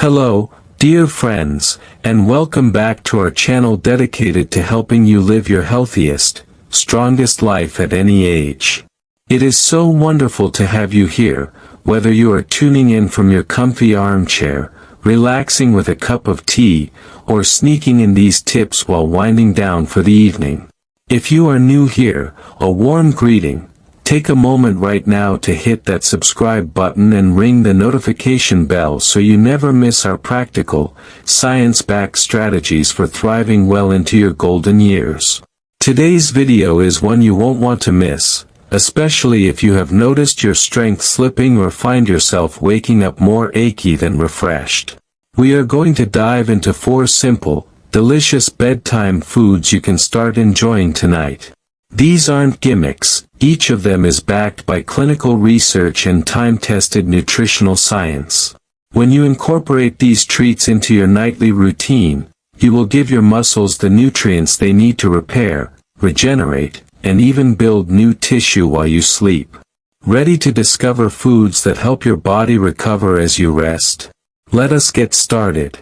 Hello, dear friends, and welcome back to our channel dedicated to helping you live your healthiest, strongest life at any age. It is so wonderful to have you here, whether you are tuning in from your comfy armchair, relaxing with a cup of tea, or sneaking in these tips while winding down for the evening. If you are new here, a warm greeting. Take a moment right now to hit that subscribe button and ring the notification bell so you never miss our practical, science-backed strategies for thriving well into your golden years. Today's video is one you won't want to miss, especially if you have noticed your strength slipping or find yourself waking up more achy than refreshed. We are going to dive into 4 simple, delicious bedtime foods you can start enjoying tonight. These aren't gimmicks, each of them is backed by clinical research and time-tested nutritional science. When you incorporate these treats into your nightly routine, you will give your muscles the nutrients they need to repair, regenerate, and even build new tissue while you sleep. Ready to discover foods that help your body recover as you rest? Let us get started.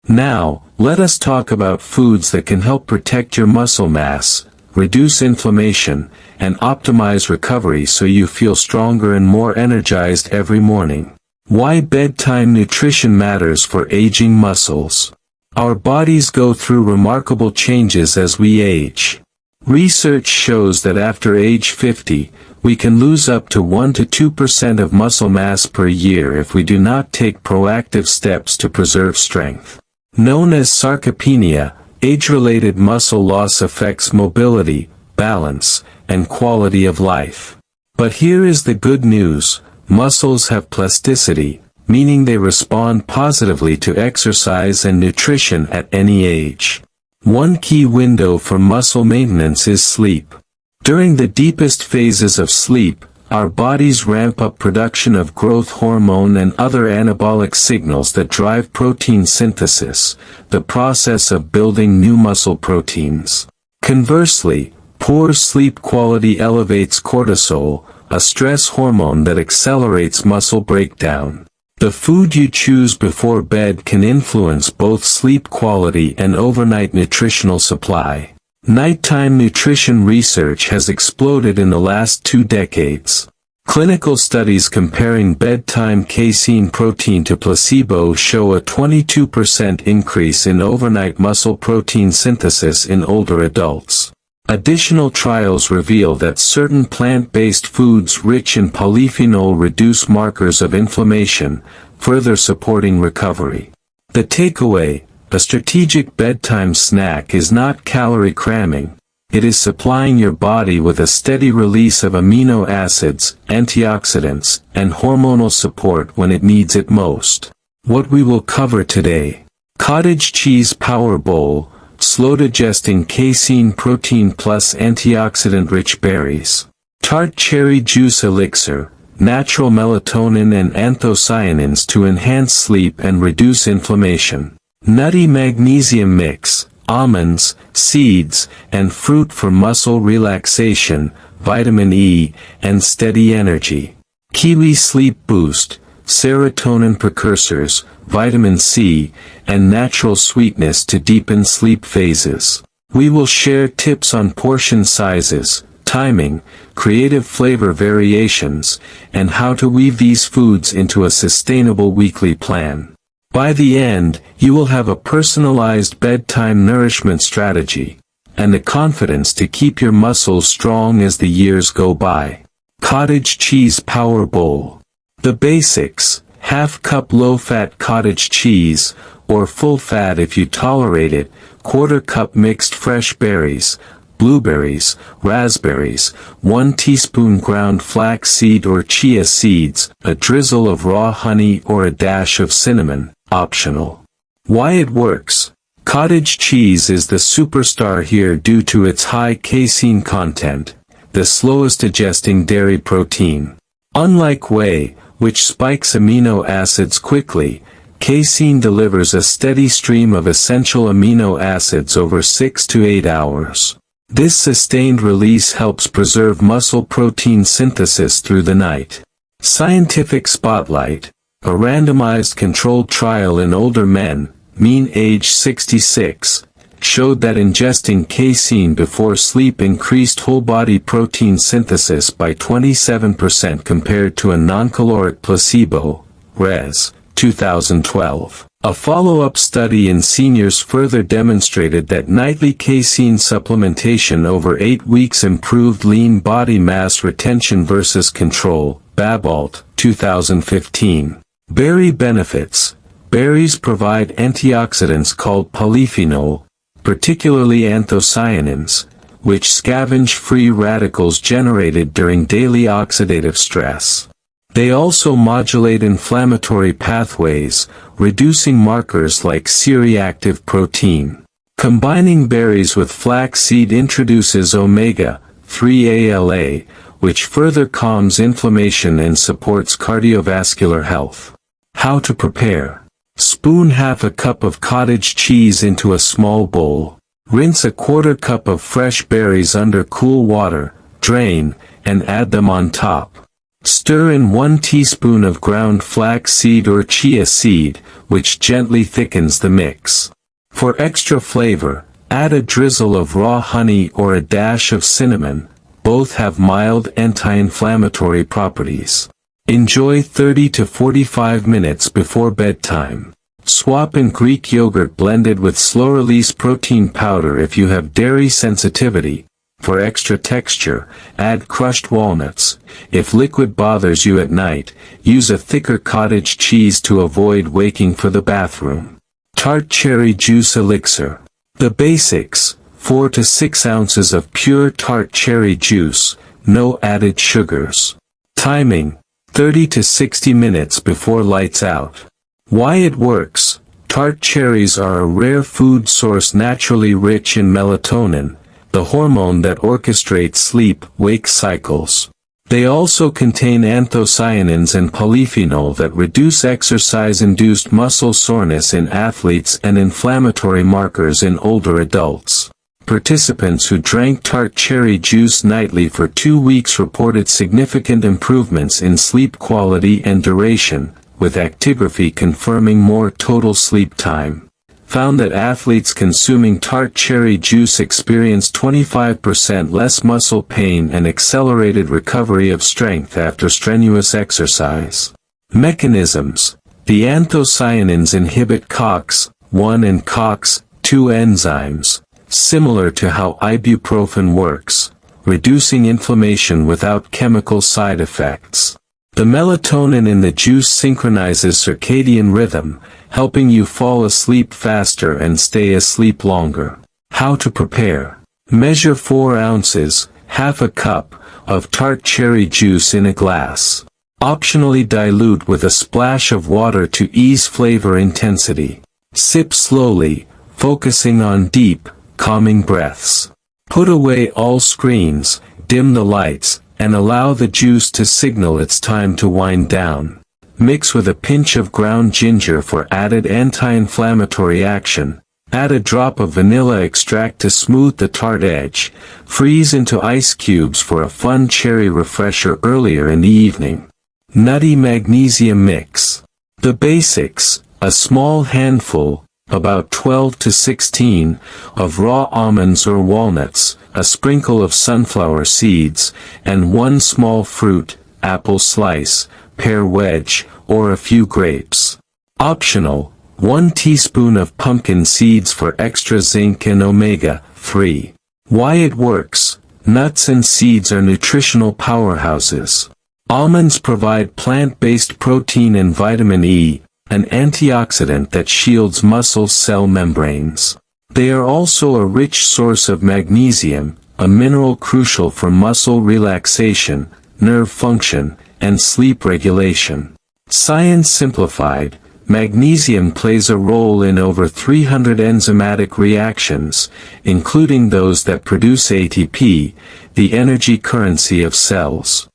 Now, let us talk about foods that can help protect your muscle mass, reduce inflammation, and optimize recovery so you feel stronger and more energized every morning. Why bedtime nutrition matters for aging muscles. Our bodies go through remarkable changes as we age. Research shows that after age 50, we can lose up to 1 to 2% of muscle mass per year if we do not take proactive steps to preserve strength. Known as sarcopenia, age-related muscle loss affects mobility, balance, and quality of life. But here is the good news: muscles have plasticity, meaning they respond positively to exercise and nutrition at any age. One key window for muscle maintenance is sleep. During the deepest phases of sleep, our bodies ramp up production of growth hormone and other anabolic signals that drive protein synthesis, the process of building new muscle proteins. Conversely, poor sleep quality elevates cortisol, a stress hormone that accelerates muscle breakdown. The food you choose before bed can influence both sleep quality and overnight nutritional supply. Nighttime nutrition research has exploded in the last 2 decades. Clinical studies comparing bedtime casein protein to placebo show a 22% increase in overnight muscle protein synthesis in older adults. Additional trials reveal that certain plant-based foods rich in polyphenol reduce markers of inflammation, further supporting recovery. The takeaway: a strategic bedtime snack is not calorie cramming. It is supplying your body with a steady release of amino acids, antioxidants, and hormonal support when it needs it most. What we will cover today: Cottage cheese power bowl, slow-digesting casein protein plus antioxidant-rich berries. Tart cherry juice elixir, natural melatonin and anthocyanins to enhance sleep and reduce inflammation. Nutty magnesium mix, almonds, seeds, and fruit for muscle relaxation, vitamin E, and steady energy. Kiwi sleep boost, serotonin precursors, vitamin C, and natural sweetness to deepen sleep phases. We will share tips on portion sizes, timing, creative flavor variations, and how to weave these foods into a sustainable weekly plan. By the end, you will have a personalized bedtime nourishment strategy, and the confidence to keep your muscles strong as the years go by. Cottage cheese power bowl. The basics: half cup low-fat cottage cheese, or full fat if you tolerate it, quarter cup mixed fresh berries, blueberries, raspberries, 1 teaspoon ground flax seed or chia seeds, a drizzle of raw honey or a dash of cinnamon, optional. Why it works. Cottage cheese is the superstar here due to its high casein content, the slowest digesting dairy protein. Unlike whey, which spikes amino acids quickly, casein delivers a steady stream of essential amino acids over 6 to 8 hours. This sustained release helps preserve muscle protein synthesis through the night. Scientific spotlight. A randomized controlled trial in older men, mean age 66, showed that ingesting casein before sleep increased whole-body protein synthesis by 27% compared to a non-caloric placebo, Res. 2012. A follow-up study in seniors further demonstrated that nightly casein supplementation over 8 weeks improved lean body mass retention versus control, Babalt, 2015. Berry benefits. Berries provide antioxidants called polyphenol, particularly anthocyanins, which scavenge free radicals generated during daily oxidative stress. They also modulate inflammatory pathways, reducing markers like C-reactive protein. Combining berries with flaxseed introduces omega-3 ALA, which further calms inflammation and supports cardiovascular health. How to prepare. Spoon half a cup of cottage cheese into a small bowl. Rinse a quarter cup of fresh berries under cool water, drain, and add them on top. Stir in 1 teaspoon of ground flaxseed or chia seed, which gently thickens the mix. For extra flavor, add a drizzle of raw honey or a dash of cinnamon. Both have mild anti-inflammatory properties. Enjoy 30 to 45 minutes before bedtime. Swap in Greek yogurt blended with slow-release protein powder if you have dairy sensitivity. For extra texture, add crushed walnuts. If liquid bothers you at night, use a thicker cottage cheese to avoid waking for the bathroom. Tart cherry juice elixir. The basics: 4 to 6 ounces of pure tart cherry juice, no added sugars. Timing: 30 to 60 minutes before lights out. Why it works. Tart cherries are a rare food source naturally rich in melatonin, the hormone that orchestrates sleep-wake cycles. They also contain anthocyanins and polyphenol that reduce exercise-induced muscle soreness in athletes and inflammatory markers in older adults. Participants who drank tart cherry juice nightly for 2 weeks reported significant improvements in sleep quality and duration, with actigraphy confirming more total sleep time. Found that athletes consuming tart cherry juice experienced 25% less muscle pain and accelerated recovery of strength after strenuous exercise. Mechanisms. The anthocyanins inhibit COX-1 and COX-2 enzymes, similar to how ibuprofen works, reducing inflammation without chemical side effects. The melatonin in the juice synchronizes circadian rhythm, helping you fall asleep faster and stay asleep longer. How to prepare. Measure 4 ounces, half a cup, of tart cherry juice in a glass. Optionally dilute with a splash of water to ease flavor intensity. Sip slowly, focusing on deep, calming breaths. Put away all screens, dim the lights, and allow the juice to signal it's time to wind down. Mix with a pinch of ground ginger for added anti-inflammatory action. Add a drop of vanilla extract to smooth the tart edge. Freeze into ice cubes for a fun cherry refresher earlier in the evening. Nutty magnesium mix. The basics: a small handful, about 12 to 16, of raw almonds or walnuts, a sprinkle of sunflower seeds, and 1 small fruit, apple slice, pear wedge, or a few grapes. Optional: 1 teaspoon of pumpkin seeds for extra zinc and omega-3. Why it works. Nuts and seeds are nutritional powerhouses. Almonds provide plant-based protein and vitamin E, an antioxidant that shields muscle cell membranes. They are also a rich source of magnesium, a mineral crucial for muscle relaxation, nerve function, and sleep regulation. Science simplified. Magnesium plays a role in over 300 enzymatic reactions, including those that produce ATP, the energy currency of cells.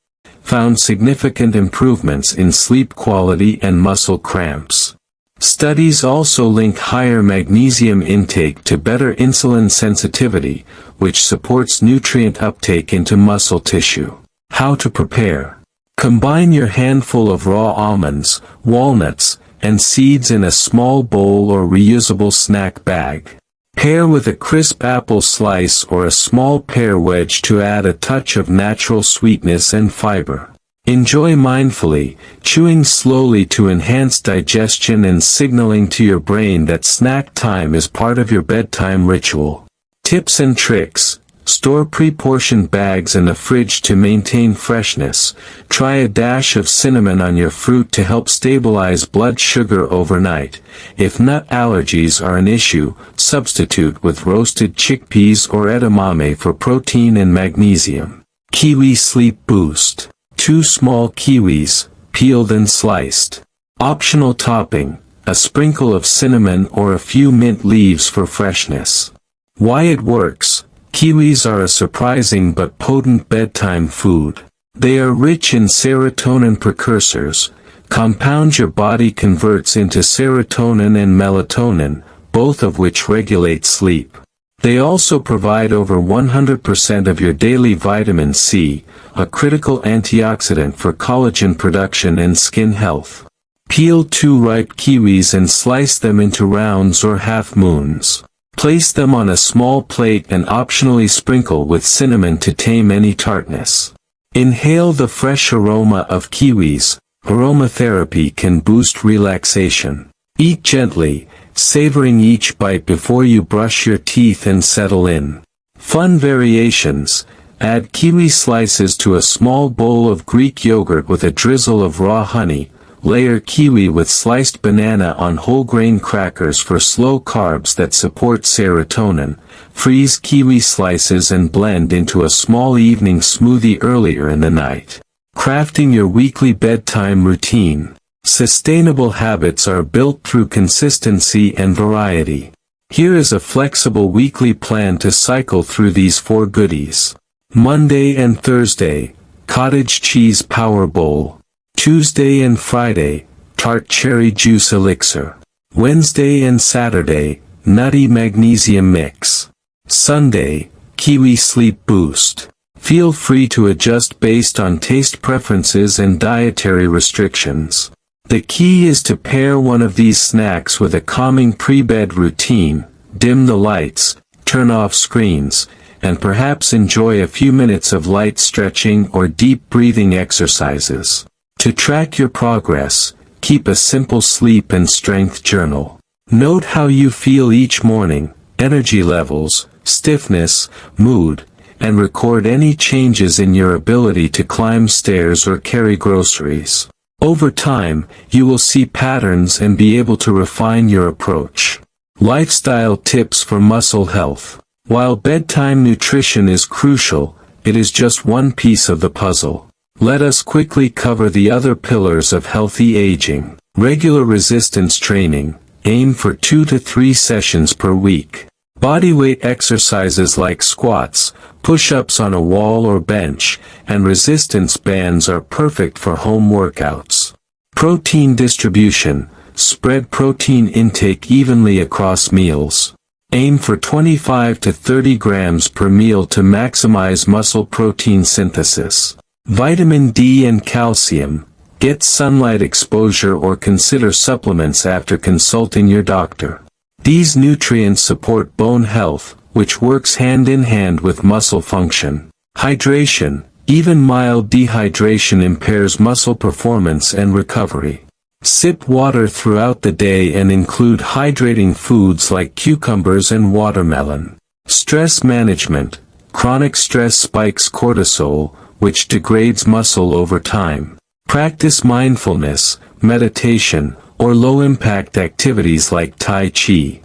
Found significant improvements in sleep quality and muscle cramps. Studies also link higher magnesium intake to better insulin sensitivity, which supports nutrient uptake into muscle tissue. How to prepare. Combine your handful of raw almonds, walnuts, and seeds in a small bowl or reusable snack bag. Pair with a crisp apple slice or a small pear wedge to add a touch of natural sweetness and fiber. Enjoy mindfully, chewing slowly to enhance digestion and signaling to your brain that snack time is part of your bedtime ritual. Tips and tricks. Store pre-portioned bags in the fridge to maintain freshness. Try a dash of cinnamon on your fruit to help stabilize blood sugar overnight. If nut allergies are an issue, substitute with roasted chickpeas or edamame for protein and magnesium. Kiwi Sleep Boost. 2 small kiwis, peeled and sliced. Optional topping, a sprinkle of cinnamon or a few mint leaves for freshness. Why it works. Kiwis are a surprising but potent bedtime food. They are rich in serotonin precursors, compounds your body converts into serotonin and melatonin, both of which regulate sleep. They also provide over 100% of your daily vitamin C, a critical antioxidant for collagen production and skin health. Peel 2 ripe kiwis and slice them into rounds or half moons. Place them on a small plate and optionally sprinkle with cinnamon to tame any tartness. Inhale the fresh aroma of kiwis. Aromatherapy can boost relaxation. Eat gently, savoring each bite before you brush your teeth and settle in. Fun variations. Add kiwi slices to a small bowl of Greek yogurt with a drizzle of raw honey. Layer kiwi with sliced banana on whole grain crackers for slow carbs that support serotonin. Freeze kiwi slices and blend into a small evening smoothie earlier in the night. Crafting your weekly bedtime routine. Sustainable habits are built through consistency and variety. Here is a flexible weekly plan to cycle through these 4 goodies. Monday and Thursday, Cottage Cheese Power Bowl. Tuesday and Friday, Tart Cherry Juice Elixir. Wednesday and Saturday, Nutty Magnesium Mix. Sunday, Kiwi Sleep Boost. Feel free to adjust based on taste preferences and dietary restrictions. The key is to pair one of these snacks with a calming pre-bed routine, dim the lights, turn off screens, and perhaps enjoy a few minutes of light stretching or deep breathing exercises. To track your progress, keep a simple sleep and strength journal. Note how you feel each morning, energy levels, stiffness, mood, and record any changes in your ability to climb stairs or carry groceries. Over time, you will see patterns and be able to refine your approach. Lifestyle tips for muscle health. While bedtime nutrition is crucial, it is just one piece of the puzzle. Let us quickly cover the other pillars of healthy aging. Regular resistance training. Aim for 2 to 3 sessions per week. Bodyweight exercises like squats, push-ups on a wall or bench, and resistance bands are perfect for home workouts. Protein distribution. Spread protein intake evenly across meals. Aim for 25 to 30 grams per meal to maximize muscle protein synthesis. Vitamin D and calcium. Get sunlight exposure or consider supplements after consulting your doctor. These nutrients support bone health, which works hand in hand with muscle function. Hydration. Even mild dehydration impairs muscle performance and recovery. Sip water throughout the day and include hydrating foods like cucumbers and watermelon. Stress management. Chronic stress spikes cortisol, which degrades muscle over time. Practice mindfulness, meditation, or low-impact activities like Tai Chi.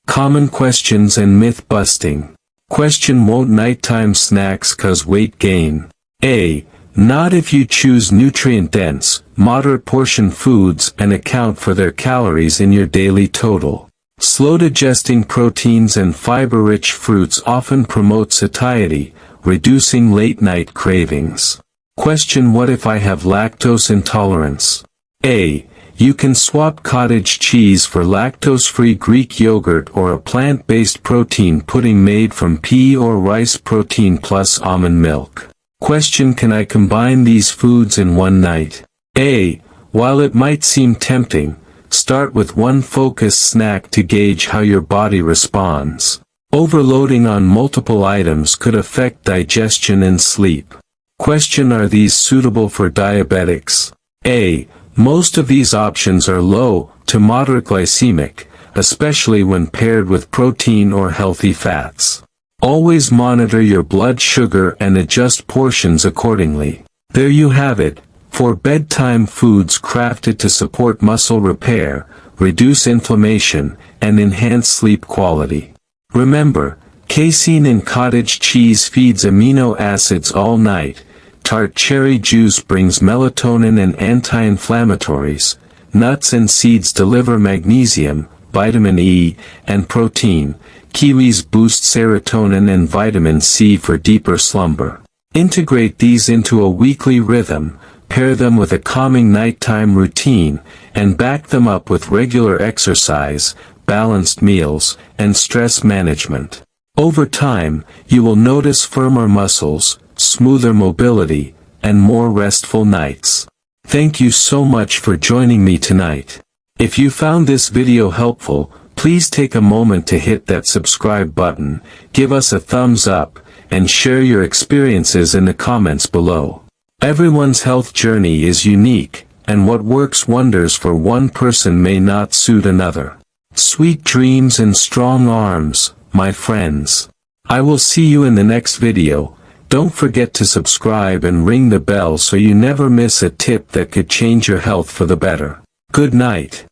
Common questions and myth-busting. Question: won't nighttime snacks cause weight gain? A. Not if you choose nutrient-dense, moderate-portion foods and account for their calories in your daily total. Slow-digesting proteins and fiber-rich fruits often promote satiety, reducing late-night cravings. Question: what if I have lactose intolerance? A. You can swap cottage cheese for lactose-free Greek yogurt or a plant-based protein pudding made from pea or rice protein plus almond milk. Question: can I combine these foods in one night? A. While it might seem tempting, start with one focused snack to gauge how your body responds. Overloading on multiple items could affect digestion and sleep. Question: are these suitable for diabetics? A. Most of these options are low to moderate glycemic, especially when paired with protein or healthy fats. Always monitor your blood sugar and adjust portions accordingly. There you have it, 4 bedtime foods crafted to support muscle repair, reduce inflammation, and enhance sleep quality. Remember, casein in cottage cheese feeds amino acids all night, Tart cherry juice brings melatonin and anti-inflammatories, nuts and seeds deliver magnesium, vitamin E, and protein, kiwis boost serotonin and vitamin C for deeper slumber. Integrate these into a weekly rhythm, pair them with a calming nighttime routine, and back them up with regular exercise, balanced meals, and stress management. Over time, you will notice firmer muscles, smoother mobility, and more restful nights. Thank you so much for joining me tonight. If you found this video helpful, please take a moment to hit that subscribe button, give us a thumbs up, and share your experiences in the comments below. Everyone's health journey is unique, and what works wonders for one person may not suit another. Sweet dreams and strong arms, my friends. I will see you in the next video. Don't forget to subscribe and ring the bell so you never miss a tip that could change your health for the better. Good night.